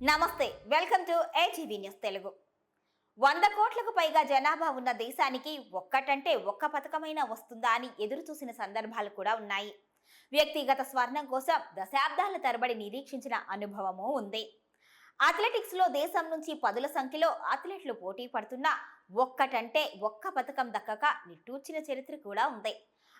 నమస్తే, welcome to ATV news Telugu. 100 కోట్లకు పైగా జనాభా ఉన్న దేశానికి ఒక్కటంటే ఒక్క పథకమైనా వస్తుందా అని ఎదురు చూసిన సందర్భాలు కూడా ఉన్నాయి. వ్యక్తిగత స్వర్ణం కోసం దశాబ్దాల తరబడి నిరీక్షించిన అనుభవమూ ఉంది. అథ్లెటిక్స్ లో దేశం నుంచి పదుల సంఖ్యలో అథ్లెట్లు పోటీ పడుతున్నా ఒక్కటంటే ఒక్క పథకం దక్కక నిట్టూర్చిన చరిత్ర కూడా ఉంది.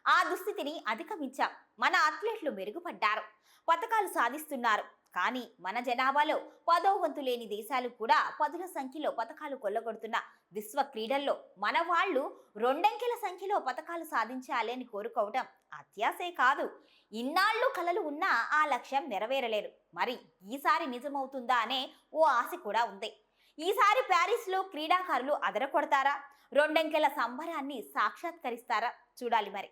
ఆ దుస్థితిని అధిగమించాం. మన అథ్లెట్లు మెరుగుపడ్డారు, పథకాలు సాధిస్తున్నారు. కానీ మన జనాభాలో 10వ వంతు లేని దేశాలు కూడా పదుల సంఖ్యలో పథకాలు కొల్లగొడుతున్న విశ్వ క్రీడల్లో మన వాళ్ళు రెండంకెల సంఖ్యలో పథకాలు సాధించాలి అని కోరుకోవటం అత్యాశే కాదు. ఇన్నాళ్ళు కలలు ఉన్నా ఆ లక్ష్యం నెరవేరలేదు. మరి ఈసారి నిజమవుతుందా అనే ఓ ఆశ కూడా ఉంది. ఈసారి ప్యారిస్లో క్రీడాకారులు అదరకొడతారా? రెండంకెల సంబరాన్ని సాక్షాత్కరిస్తారా? చూడాలి మరి.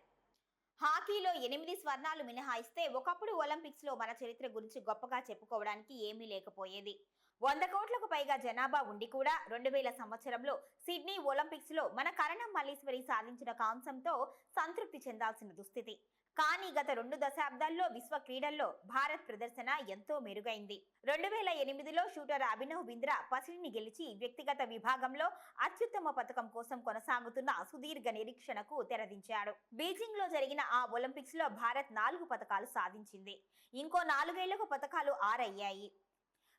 హాకీలో 8 స్వర్ణాలు మినహాయిస్తే ఒకప్పుడు ఒలింపిక్స్ లో మన చరిత్ర గురించి గొప్పగా చెప్పుకోవడానికి ఏమీ లేకపోయేది. 100 కోట్లకు పైగా జనాభా ఉండి కూడా 2000 సంవత్సరంలో సిడ్నీ ఒలింపిక్స్ లో మన కరణం మల్లీశ్వరి సాధించిన కాంస్యంతో సంతృప్తి చెందాల్సిన దుస్థితి. కానీ గత 2 దశాబ్దాల్లో విశ్వ క్రీడల్లో భారత్ ప్రదర్శన ఎంతో మెరుగైంది. 2008లో షూటర్ అభినవ్ బింద్రా పసిడిని గెలిచి వ్యక్తిగత విభాగంలో అత్యుత్తమ పథకం కోసం కొనసాగుతున్న సుదీర్ఘ నిరీక్షణకు తెరదించాడు. బీజింగ్ లో జరిగిన ఆ ఒలింపిక్స్ లో భారత్ 4 పథకాలు సాధించింది. ఇంకో 4 ఏళ్లకు పథకాలు 6 అయ్యాయి.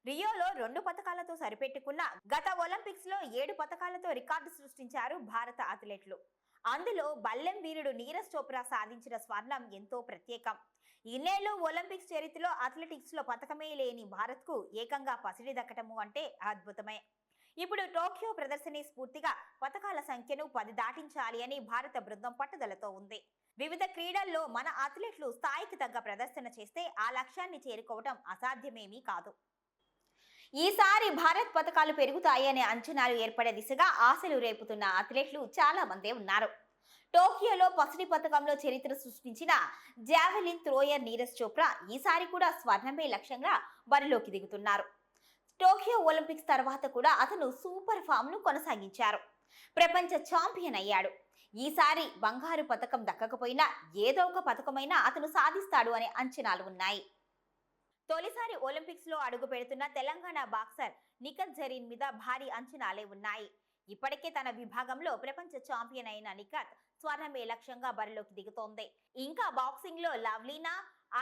రియోలో 2 పథకాలతో సరిపెట్టుకున్న గత ఒలింపిక్స్ లో 7 పథకాలతో రికార్డు సృష్టించారు భారత అథ్లెట్లు. అందులో బల్లెం వీరుడు నీరజ్ చోప్రా సాధించిన స్వర్ణం ఎంతో ప్రత్యేకం. ఇన్నేళ్లు ఒలింపిక్స్ చరిత్రలో అథ్లెటిక్స్ లో పథకమే లేని భారత్ కు ఏకంగా పసిడి దక్కటము అంటే అద్భుతమే. ఇప్పుడు టోక్యో ప్రదర్శనే స్ఫూర్తిగా పథకాల సంఖ్యను 10 దాటించాలి అని భారత బృందం పట్టుదలతో ఉంది. వివిధ క్రీడల్లో మన అథ్లెట్లు స్థాయికి తగ్గ ప్రదర్శన చేస్తే ఆ లక్ష్యాన్ని చేరుకోవటం అసాధ్యమేమీ కాదు. ఈసారి భారత్ పథకాలు పెరుగుతాయనే అంచనాలు ఏర్పడే దిశగా ఆశలు రేపుతున్న అథ్లెట్లు చాలా మందే ఉన్నారు. టోక్యోలో పసిడి పథకంలో చరిత్ర సృష్టించిన జావెలిన్ థ్రోయర్ నీరజ్ చోప్రా ఈసారి కూడా స్వర్ణమే లక్ష్యంగా బరిలోకి దిగుతున్నారు. టోక్యో ఒలింపిక్స్ తర్వాత కూడా అతను సూపర్ ఫామ్ ను కొనసాగించారు. ప్రపంచ ఛాంపియన్ అయ్యాడు. ఈసారి బంగారు పథకం దక్కకపోయినా ఏదో ఒక పథకమైనా అతను సాధిస్తాడు అనే అంచనాలు ఉన్నాయి. తొలిసారి ఒలింపిక్స్ లో అడుగు పెడుతున్న తెలంగాణ బాక్సర్ నిఖత్ జరీన్ మీద భారీ అంచనాలే ఉన్నాయి. ఇప్పటికే తన విభాగంలో ప్రపంచ ఛాంపియన్ అయిన నిఖత్ స్వర్ణమే లక్ష్యంగా బరిలోకి దిగుతోంది. ఇంకా బాక్సింగ్ లో లవ్లీనా,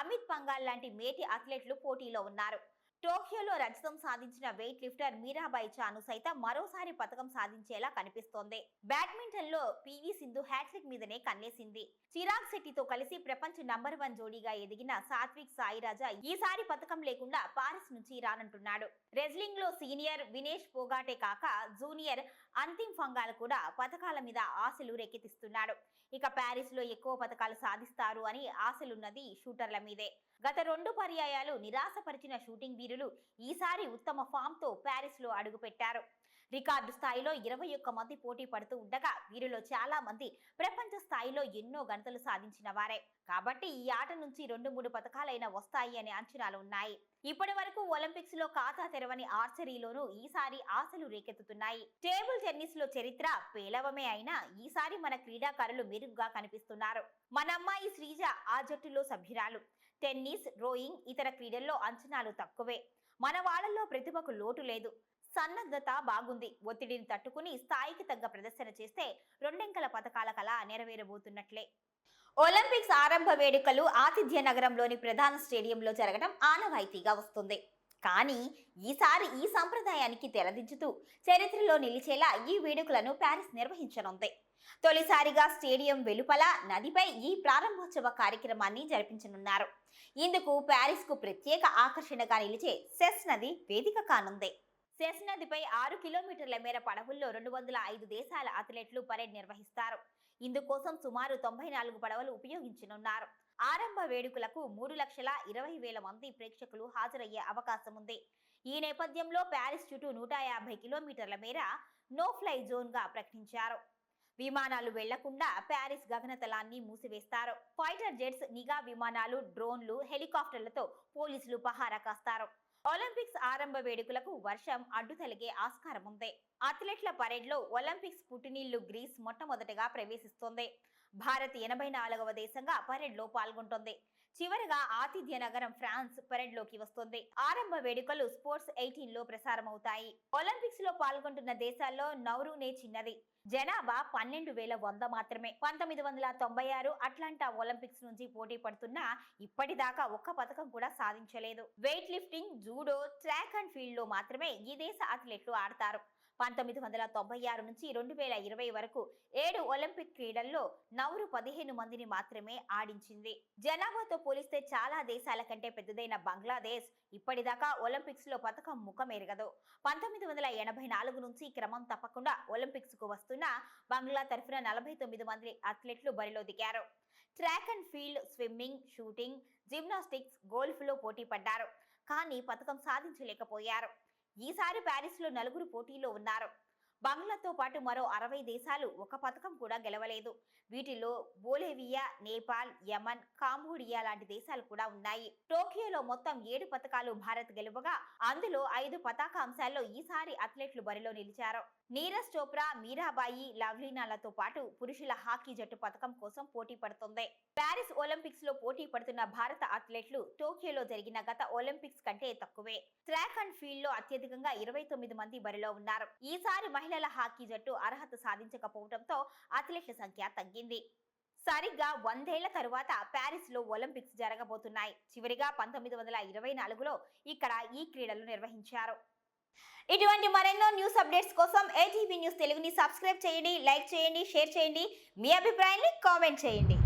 అమిత్ పంగాల్ లాంటి మేటి అథ్లెట్లు పోటీలో ఉన్నారు. టోక్యోలో రజతం సాధించిన వెయిట్ లిఫ్టర్ మీరాబాయి చాను సైతం మరోసారి పథకం సాధించేలా కనిపిస్తోంది. బ్యాడ్మింటన్ లో పివి సింధు హ్యాట్రిక్ మీదనే కన్నేసింది. చిరాగ్ శెట్టితో కలిసి ప్రపంచ నంబర్ 1 జోడీగా ఎదిగిన సాత్విక్ సాయిరాజా ఈసారి పథకం లేకుండా పారిస్ నుంచి రానంటున్నాడు. రెజ్లింగ్ లో సీనియర్ వినేష్ పోగాటే కాక జూనియర్ అంతిమ్ ఫంగాల్ కూడా పథకాల మీద ఆశలు రేకెత్తిస్తున్నాడు. ఇక ప్యారిస్ లో ఎక్కువ పథకాలు సాధిస్తారు అని ఆశలున్నది షూటర్ల మీదే. గత 2 పర్యాయాలు నిరాశపరిచిన షూటింగ్ వీరులు ఈసారి ఉత్తమ ఫామ్ తో ప్యారిస్ లో అడుగుపెట్టారు. రికార్డు స్థాయిలో 21 మంది పోటీ పడుతూ ఉండగా వీరిలో చాలా మంది ప్రపంచ స్థాయిలో ఎన్నో ఘనతలు సాధించిన వారే. కాబట్టి ఈ ఆట నుంచి 2-3 పథకాలైనా వస్తాయి అనే అంచనాలు ఉన్నాయి. ఇప్పటి వరకు ఒలింపిక్స్ లో ఖాతా తెరవని ఆర్చరీలోనూ ఈసారి ఆశలు రేకెత్తుతున్నాయి. టేబుల్ టెన్నిస్ లో చరిత్ర పేలవమే అయినా ఈసారి మన క్రీడాకారులు మెరుగ్గా కనిపిస్తున్నారు. మన అమ్మాయి శ్రీజ ఆ జట్టులో సభ్యురాలు. టెన్నిస్, రోయింగ్, ఇతర క్రీడల్లో అంచనాలు తక్కువే. మన వాళ్ళల్లో ప్రతిభకు లోటు లేదు. సన్నద్ధత బాగుంది. ఒత్తిడిని తట్టుకుని స్థాయికి తగ్గ ప్రదర్శన చేస్తే రెండంకెల పథకాల కళ నెరవేరబోతున్నట్లే. ఒలింపిక్స్ ఆరంభ వేడుకలు ఆతిథ్య నగరంలోని ప్రధాన స్టేడియంలో జరగడం ఆనవాయితీగా వస్తుంది. కానీ ఈసారి ఈ సంప్రదాయానికి తెరదించుతూ చరిత్రలో నిలిచేలా ఈ వేడుకలను ప్యారిస్ నిర్వహించనుంది. తొలిసారిగా స్టేడియం వెలుపల నదిపై ఈ ప్రారంభోత్సవ కార్యక్రమాన్ని జరిపించనున్నారు. ఇందుకు ప్యారిస్ కు ప్రత్యేక ఆకర్షణగా నిలిచే సెస్ నది వేదిక కానుంది. సెస్ నదిపై 6 కిలోమీటర్ల మేర పడవల్లో 205 దేశాల అథ్లెట్లు పరేడ్ నిర్వహిస్తారు. ఇందుకోసం సుమారు 94 పడవలు ఉపయోగించనున్నారు. ఆరంభ వేడుకలకు 3,20,000 మంది ప్రేక్షకులు హాజరయ్యే అవకాశం ఉంది. ఈ నేపథ్యంలో ప్యారిస్ చుట్టూ 150 కిలోమీటర్ల మేర నో ఫ్లై జోన్ గా ప్రకటించారు. విమానాలు వెళ్లకుండా ప్యారిస్ గగనతలాన్ని మూసివేస్తారు. ఫైటర్ జెట్స్, నిఘా విమానాలు, డ్రోన్లు, హెలికాప్టర్లతో పోలీసులు పహారా కాస్తారు. ఒలింపిక్స్ ఆరంభ వేడుకలకు వర్షం అడ్డు తొలగే ఆస్కారం ఉంది. అథ్లెట్ల పరేడ్ లో ఒలింపిక్స్ పుట్టినిల్లు గ్రీస్ మొట్టమొదటగా ప్రవేశిస్తోంది. భారత్ 84వ దేశంగా పరేడ్ లో పాల్గొంటోంది. చివరగా ఆతిథ్య నగరం ఫ్రాన్స్ పరేడ్లోకి వస్తుంది. ఆరంభ వేడుకలు స్పోర్ట్స్ 18 లో ప్రసారమవుతాయి. ఒలింపిక్స్ లో పాల్గొంటున్న దేశాల్లో నౌరూనే చిన్నది. జనాభా 12,100 మాత్రమే. 1996 అట్లాంటా ఒలింపిక్స్ నుంచి పోటీ పడుతున్నా ఇప్పటిదాకా ఒక్క పథకం కూడా సాధించలేదు. Weight lifting, judo, track and field లో మాత్రమే ఈ దేశ అథ్లెట్లు ఆడతారు. 1996 నుంచి 2020 వరకు 7 ఒలింపిక్ క్రీడల్లో నౌరు 15 మందిని మాత్రమే ఆడించింది. జనాభాతో పోలిస్తే చాలా దేశాల కంటే పెద్దదైన బంగ్లాదేశ్ ఇప్పటిదాకా ఒలింపిక్స్ లో పథకం ముఖమెరగదు. 1984 నుంచి క్రమం తప్పకుండా ఒలింపిక్స్ కు వస్తున్న బంగ్లా తరఫున 49 మంది అథ్లెట్లు బరిలో దిగారు. Track and field, swimming, shooting, gymnastics, golf లో పోటీ పడ్డారు. కానీ పథకం సాధించలేకపోయారు. ఈసారి ప్యారిస్ లో 4 పోటీలో ఉన్నారు. బంగ్లాతో పాటు మరో 60 దేశాలు ఒక పథకం కూడా గెలవలేదు. వీటిలో బొలివియా, నేపాల్, యమన్, కాంబోడియా లాంటి దేశాలు కూడా ఉన్నాయి. టోక్యోలో మొత్తం 7 పథకాలు భారత్ గెలువగా అందులో 5 పతాక అంశాల్లో ఈసారి అథ్లెట్లు బరిలో నిలిచారు. నీరజ్ చోప్రా, మీరాబాయి, లవ్లీనాలతో పాటు పురుషుల హాకీ జట్టు పథకం కోసం పోటీ పడుతుంది. ప్యారిస్ ఒలింపిక్స్ లో పోటీ పడుతున్న భారత అథ్లెట్లు టోక్యోలో జరిగిన గత ఒలింపిక్స్ కంటే తక్కువే. ట్రాక్ అండ్ ఫీల్డ్ లో అత్యధికంగా 29 మంది బరిలో ఉన్నారు. ఈసారి మహిళల హాకీ జట్టు అర్హత సాధించకపోవడంతో అథ్లెట్ల సంఖ్య తగ్గింది. సరిగ్గా 100 ఏళ్ల తరువాత ప్యారిస్ లో ఒలింపిక్స్ జరగబోతున్నాయి. చివరిగా 1924లో ఇక్కడ ఈ క్రీడలు నిర్వహించారు. ఇటువంటి మరెన్నో న్యూస్ అప్డేట్స్ కోసం ATV న్యూస్ తెలుగుని సబ్స్క్రైబ్ చేయండి, లైక్ చేయండి, షేర్ చేయండి. మీ అభిప్రాయాన్ని కామెంట్ చేయండి.